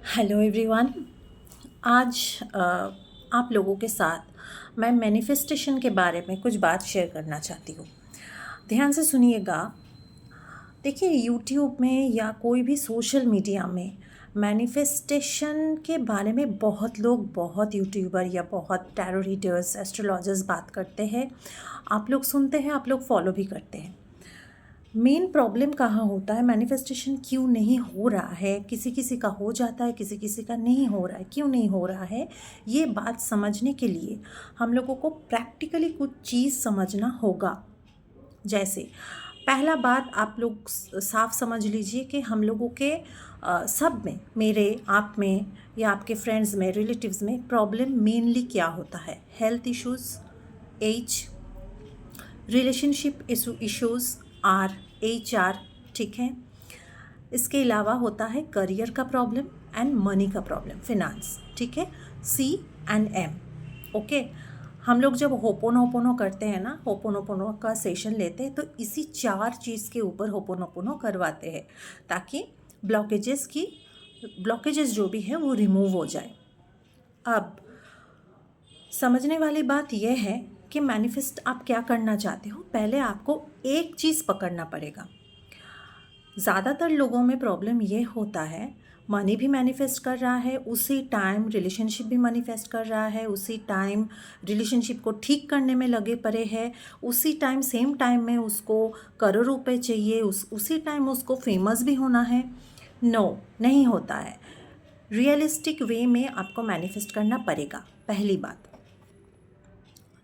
Hello everyone. आज आप लोगों के साथ मैं मैनिफेस्टेशन के बारे में कुछ बात शेयर करना चाहती हूँ। ध्यान से सुनिएगा। देखिए, यूट्यूब में या कोई भी सोशल मीडिया में मैनिफेस्टेशन के बारे में बहुत लोग, बहुत यूट्यूबर या बहुत टैरो रीडर्स, एस्ट्रोलॉजर्स बात करते हैं। आप लोग सुनते हैं, आप लोग फॉलो भी करते हैं। मेन प्रॉब्लम कहाँ होता है, मैनिफेस्टेशन क्यों नहीं हो रहा है, किसी किसी का हो जाता है, किसी किसी का नहीं हो रहा है, क्यों नहीं हो रहा है, ये बात समझने के लिए हम लोगों को प्रैक्टिकली कुछ चीज़ समझना होगा। जैसे पहला बात, आप लोग साफ समझ लीजिए कि हम लोगों के सब में, मेरे, आप में या आपके फ्रेंड्स में, रिलेटिव्स में प्रॉब्लम मेनली क्या होता है? Health issues, age, relationship issues, R, HR, ठीक है। इसके अलावा होता है करियर का प्रॉब्लम एंड मनी का प्रॉब्लम, फिनांस, ठीक है। C and M, okay. हम लोग जब होपोनोपोनो करते हैं ना, होपोनोपोनो का सेशन लेते हैं, तो इसी 4 चीज़ के ऊपर होपोनोपोनो करवाते हैं ताकि ब्लॉकेजेस जो भी है वो रिमूव हो जाए। अब समझने वाली बात यह है कि मैनिफेस्ट आप क्या करना चाहते हो, पहले आपको एक चीज़ पकड़ना पड़ेगा। ज़्यादातर लोगों में प्रॉब्लम ये होता है, मनी भी मैनिफेस्ट कर रहा है, उसी टाइम रिलेशनशिप भी मैनिफेस्ट कर रहा है, उसी टाइम रिलेशनशिप को ठीक करने में लगे पड़े हैं, उसी टाइम सेम टाइम में उसको करोड़ रुपए चाहिए, उसी टाइम उसको फेमस भी होना है। नो, नहीं होता है। रियलिस्टिक वे में आपको मैनिफेस्ट करना पड़ेगा। पहली बात,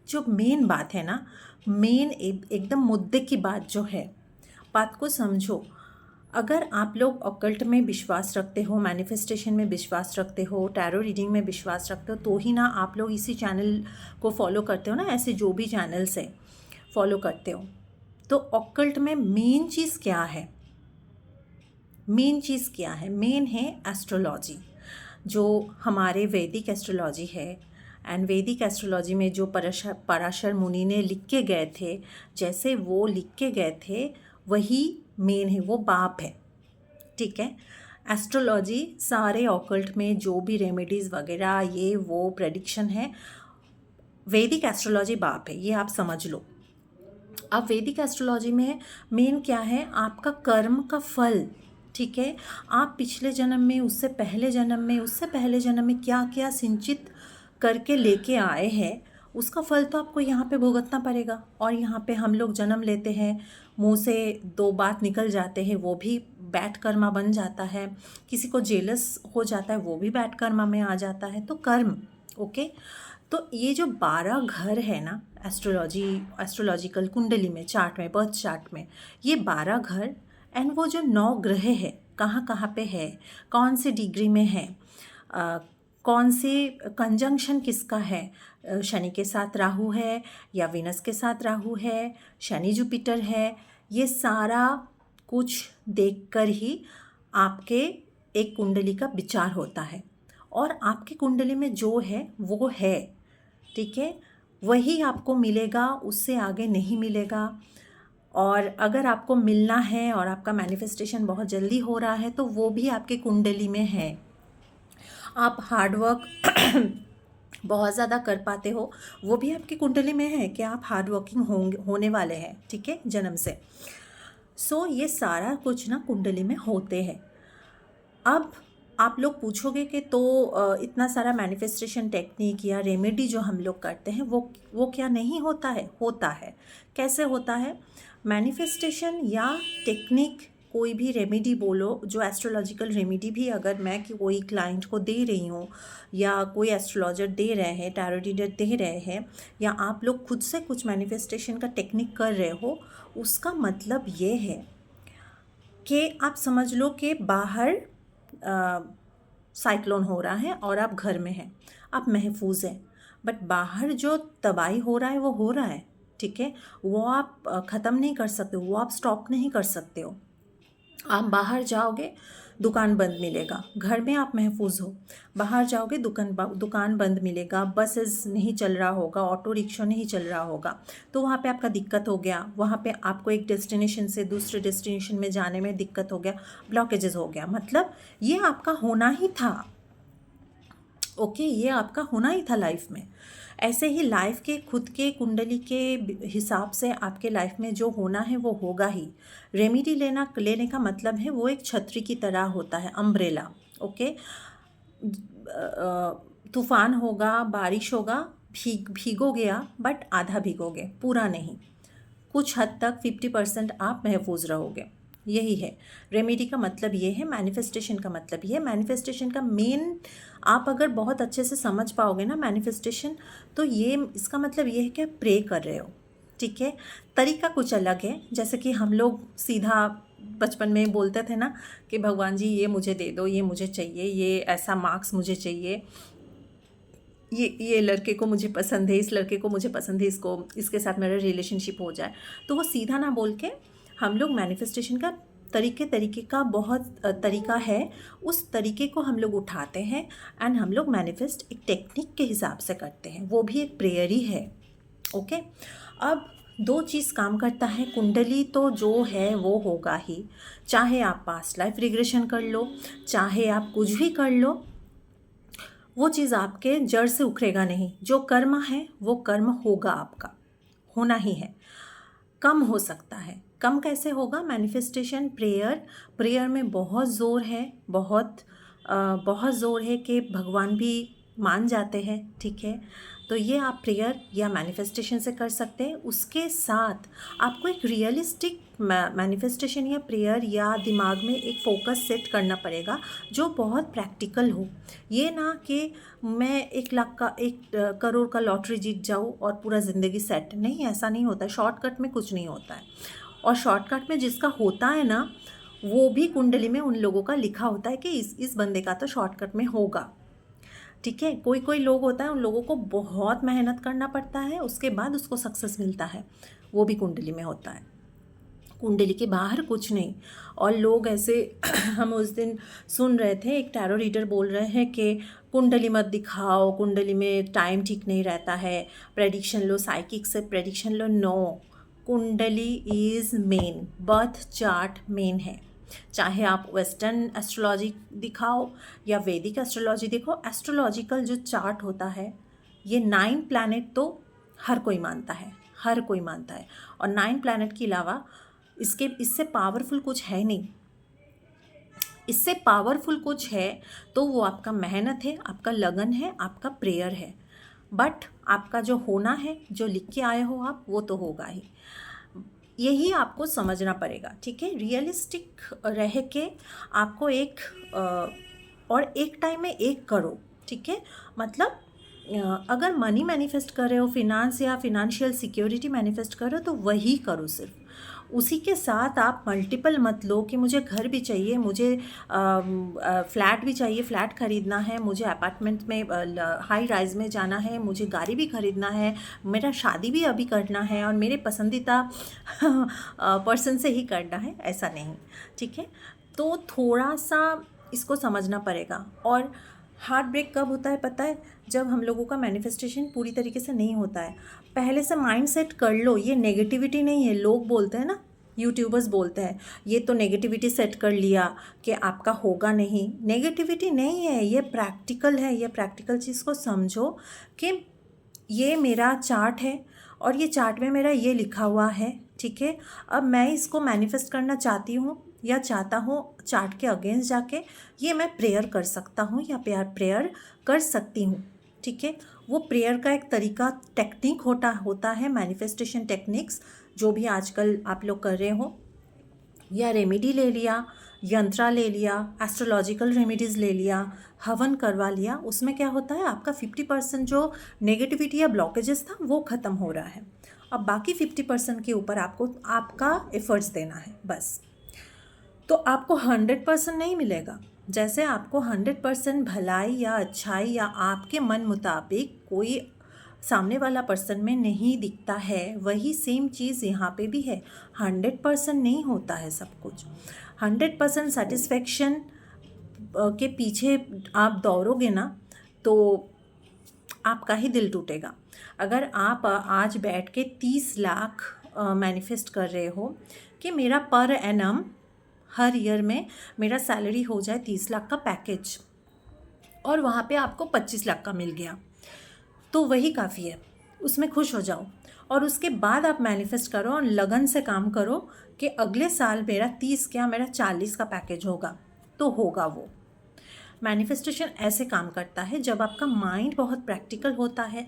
जो मेन बात है ना, मेन एकदम मुद्दे की बात जो है, बात को समझो। अगर आप लोग ऑकल्ट में विश्वास रखते हो, मैनिफेस्टेशन में विश्वास रखते हो, टैरो रीडिंग में विश्वास रखते हो, तो ही ना आप लोग इसी चैनल को फॉलो करते हो ना, ऐसे जो भी चैनल्स है फॉलो करते हो। तो ऑकल्ट में मेन चीज़ क्या है? मेन चीज़ क्या है? मेन है एस्ट्रोलॉजी, जो हमारे वैदिक एस्ट्रोलॉजी है। एंड वैदिक एस्ट्रोलॉजी में जो पराशर मुनि ने लिख के गए थे, जैसे वो लिख के गए थे वही मेन है, वो बाप है, ठीक है। एस्ट्रोलॉजी सारे ऑकल्ट में जो भी रेमेडीज़ वगैरह ये वो प्रेडिक्शन है, वैदिक एस्ट्रोलॉजी बाप है, ये आप समझ लो। अब वैदिक एस्ट्रोलॉजी में मेन क्या है? आपका कर्म का फल, ठीक है। आप पिछले जन्म में, उससे पहले जन्म में, उससे पहले जन्म में क्या क्या सिंचित करके लेके आए हैं, उसका फल तो आपको यहाँ पे भुगतना पड़ेगा। और यहाँ पे हम लोग जन्म लेते हैं, मुंह से 2 बात निकल जाते हैं, वो भी बैड कर्मा बन जाता है। किसी को जेलस हो जाता है, वो भी बैड कर्मा में आ जाता है। तो कर्म, ओके। तो ये जो 12 घर है ना, एस्ट्रोलॉजिकल कुंडली में, चार्ट में, बर्थ चार्ट में, ये 12 घर एंड वो जो 9 ग्रह है, कहाँ कहाँ पे है, कौन से डिग्री में है, कौन से कंजंक्शन किसका है, शनि के साथ राहु है या विनस के साथ राहु है, शनि जुपिटर है, ये सारा कुछ देखकर ही आपके एक कुंडली का विचार होता है। और आपकी कुंडली में जो है वो है, ठीक है, वही आपको मिलेगा, उससे आगे नहीं मिलेगा। और अगर आपको मिलना है और आपका मैनिफेस्टेशन बहुत जल्दी हो रहा है, तो वो भी आपके कुंडली में है। आप हार्ड वर्क बहुत ज़्यादा कर पाते हो, वो भी आपकी कुंडली में है कि आप हार्ड वर्किंग होने वाले हैं, ठीक है, जन्म से। सो ये सारा कुछ ना कुंडली में होते हैं। अब आप लोग पूछोगे कि तो इतना सारा मैनिफेस्टेशन टेक्निक या रेमेडी जो हम लोग करते हैं, वो क्या नहीं होता है? होता है। कैसे होता है? मैनिफेस्टेशन या टेक्निक, कोई भी रेमेडी बोलो, जो एस्ट्रोलॉजिकल रेमेडी भी अगर मैं कोई क्लाइंट को दे रही हूँ या कोई एस्ट्रोलॉजर दे रहे हैं, टैरो रीडर दे रहे हैं, या आप लोग खुद से कुछ मैनिफेस्टेशन का टेक्निक कर रहे हो, उसका मतलब ये है कि आप समझ लो कि बाहर साइक्लोन हो रहा है और आप घर में हैं, आप महफूज हैं, बट बाहर जो तबाही हो रहा है वो हो रहा है, ठीक है। वो आप ख़त्म नहीं कर सकते, वो आप स्टॉप नहीं कर सकते हो। आप बाहर जाओगे दुकान बंद मिलेगा। घर में आप महफूज हो, बाहर जाओगे दुकान बंद मिलेगा, बसेस नहीं चल रहा होगा, ऑटो रिक्शा नहीं चल रहा होगा, तो वहाँ पे आपका दिक्कत हो गया, वहाँ पे आपको एक डेस्टिनेशन से दूसरे डेस्टिनेशन में जाने में दिक्कत हो गया, ब्लॉकेजेस हो गया। मतलब ये आपका होना ही था। ओके, ये आपका होना ही था लाइफ में। ऐसे ही लाइफ के खुद के कुंडली के हिसाब से आपके लाइफ में जो होना है वो होगा ही। रेमेडी लेने का मतलब है वो एक छतरी की तरह होता है, अम्ब्रेला। ओके, तूफान होगा, बारिश होगा, भीगोगे आप, बट आधा भीगोगे, पूरा नहीं। कुछ हद तक 50% आप महफूज रहोगे। यही है रेमेडी का मतलब, ये है मैनिफेस्टेशन का मतलब। ये मैनिफेस्टेशन का मेन, आप अगर बहुत अच्छे से समझ पाओगे ना मैनिफेस्टेशन, तो ये इसका मतलब ये है कि आप प्रे कर रहे हो। ठीक है, तरीका कुछ अलग है। जैसे कि हम लोग सीधा बचपन में बोलते थे ना कि भगवान जी ये मुझे दे दो, ये मुझे चाहिए, ये ऐसा मार्क्स मुझे चाहिए, ये लड़के को मुझे पसंद है, इस लड़के को मुझे पसंद है, इसके साथ मेरा रिलेशनशिप हो जाए। तो वो सीधा ना बोल के हम लोग मैनिफेस्टेशन का तरीके का बहुत तरीका है, उस तरीके को हम लोग उठाते हैं एंड हम लोग मैनिफेस्ट एक टेक्निक के हिसाब से करते हैं, वो भी एक प्रेयर ही है। ओके, अब दो चीज़ काम करता है। कुंडली तो जो है वो होगा ही, चाहे आप पास्ट लाइफ रिग्रेशन कर लो, चाहे आप कुछ भी कर लो, वो चीज़ आपके जड़ से उखड़ेगा नहीं। जो कर्म है वो कर्म होगा, आपका होना ही है। कम हो सकता है, कम कैसे होगा? मैनिफेस्टेशन, प्रेयर में बहुत ज़ोर है, बहुत ज़ोर है कि भगवान भी मान जाते हैं। ठीक है, तो ये आप प्रेयर या मैनिफेस्टेशन से कर सकते हैं। उसके साथ आपको एक रियलिस्टिक मैनिफेस्टेशन या प्रेयर या दिमाग में एक फोकस सेट करना पड़ेगा जो बहुत प्रैक्टिकल हो। ये ना कि मैं 1 करोड़ का लॉटरी जीत जाऊँ और पूरा ज़िंदगी सेट, नहीं, ऐसा नहीं होता है। शॉर्टकट में कुछ नहीं होता है, और शॉर्टकट में जिसका होता है ना, वो भी कुंडली में उन लोगों का लिखा होता है कि इस बंदे का तो शॉर्टकट में होगा। ठीक है, कोई लोग होता है, उन लोगों को बहुत मेहनत करना पड़ता है, उसके बाद उसको सक्सेस मिलता है, वो भी कुंडली में होता है, कुंडली के बाहर कुछ नहीं। और लोग ऐसे हम उस दिन सुन रहे थे, एक टैरो रीडर बोल रहे हैं कि कुंडली मत दिखाओ, कुंडली में टाइम ठीक नहीं रहता है, प्रेडिक्शन लो, साइकिक से प्रेडिक्शन लो। नो, कुंडली is main, birth chart main है। चाहे आप वेस्टर्न एस्ट्रोलॉजी दिखाओ या वैदिक एस्ट्रोलॉजी देखो, एस्ट्रोलॉजिकल जो चार्ट होता है, ये 9 प्लैनेट तो हर कोई मानता है, हर कोई मानता है। और 9 प्लैनेट के अलावा इससे पावरफुल कुछ है नहीं। इससे पावरफुल कुछ है तो वो आपका मेहनत है, आपका लगन है, आपका प्रेयर है। बट आपका जो होना है, जो लिख के आए हो आप, वो तो होगा ही। यही आपको समझना पड़ेगा। ठीक है, रियलिस्टिक रह के आपको और एक टाइम में एक करो। ठीक है, मतलब अगर मनी मैनिफेस्ट कर रहे हो, फिनांस या फिनेंशियल सिक्योरिटी मैनिफेस्ट कर रहे हो, तो वही करो सिर्फ। उसी के साथ आप मल्टीपल मत लो कि मुझे घर भी चाहिए, मुझे फ्लैट भी चाहिए, फ्लैट ख़रीदना है, मुझे अपार्टमेंट में हाई राइज में जाना है, मुझे गाड़ी भी ख़रीदना है, मेरा शादी भी अभी करना है और मेरे पसंदीदा पर्सन से ही करना है, ऐसा नहीं। ठीक है, तो थोड़ा सा इसको समझना पड़ेगा। और हार्ट ब्रेक कब होता है पता है? जब हम लोगों का मैनिफेस्टेशन पूरी तरीके से नहीं होता है। पहले से माइंड सेट कर लो, ये नेगेटिविटी नहीं है। लोग बोलते हैं ना, यूट्यूबर्स बोलते हैं ये तो नेगेटिविटी सेट कर लिया कि आपका होगा नहीं। नेगेटिविटी नहीं है, ये प्रैक्टिकल है। ये प्रैक्टिकल चीज़ को समझो कि ये मेरा चार्ट है और ये चार्ट में मेरा ये लिखा हुआ है। ठीक है, अब मैं इसको मैनिफेस्ट करना चाहती हूँ या चाहता हूँ, चार्ट के अगेंस्ट जाके ये मैं प्रेयर कर सकता हूँ या प्रेयर कर सकती हूँ। ठीक है, वो प्रेयर का एक तरीका, टेक्निक होता है, मैनिफेस्टेशन टेक्निक्स जो भी आजकल आप लोग कर रहे हो, या रेमेडी ले लिया, यंत्रा ले लिया, एस्ट्रोलॉजिकल रेमेडीज़ ले लिया, हवन करवा लिया। उसमें क्या होता है, आपका 50% जो नेगेटिविटी या ब्लॉकेजेस था वो ख़त्म हो रहा है। अब बाकी 50% के ऊपर आपको आपका एफर्ट्स देना है बस। तो आपको 100% नहीं मिलेगा। जैसे आपको 100% भलाई या अच्छाई या आपके मन मुताबिक कोई सामने वाला पर्सन में नहीं दिखता है, वही सेम चीज़ यहाँ पे भी है। 100% नहीं होता है सब कुछ। 100% सेटिस्फेक्शन के पीछे आप दौड़ोगे ना तो आपका ही दिल टूटेगा। अगर आप आज बैठ के 30 लाख मैनिफेस्ट कर रहे हो कि मेरा पर एनम हर ईयर में मेरा सैलरी हो जाए 30 लाख का पैकेज, और वहाँ पे आपको 25 लाख का मिल गया, तो वही काफ़ी है, उसमें खुश हो जाओ। और उसके बाद आप मैनिफेस्ट करो और लगन से काम करो कि अगले साल मेरा 30 क्या मेरा 40 का पैकेज होगा, तो होगा वो। मैनिफेस्टेशन ऐसे काम करता है जब आपका माइंड बहुत प्रैक्टिकल होता है,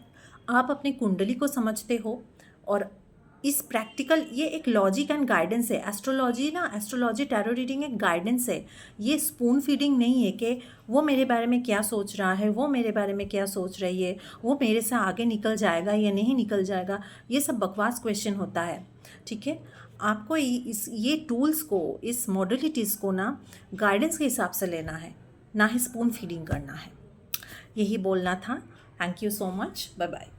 आप अपनी कुंडली को समझते हो, और इस प्रैक्टिकल, ये एक लॉजिक एंड गाइडेंस है। एस्ट्रोलॉजी टैरो रीडिंग एक गाइडेंस है, ये स्पून फीडिंग नहीं है कि वो मेरे बारे में क्या सोच रहा है, वो मेरे बारे में क्या सोच रही है, वो मेरे से आगे निकल जाएगा या नहीं निकल जाएगा, ये सब बकवास क्वेश्चन होता है। ठीक है, आपको ये टूल्स को, इस मॉडलिटीज़ को ना गाइडेंस के हिसाब से लेना है, ना ही स्पून फीडिंग करना है। यही बोलना था। Thank you so much, bye bye.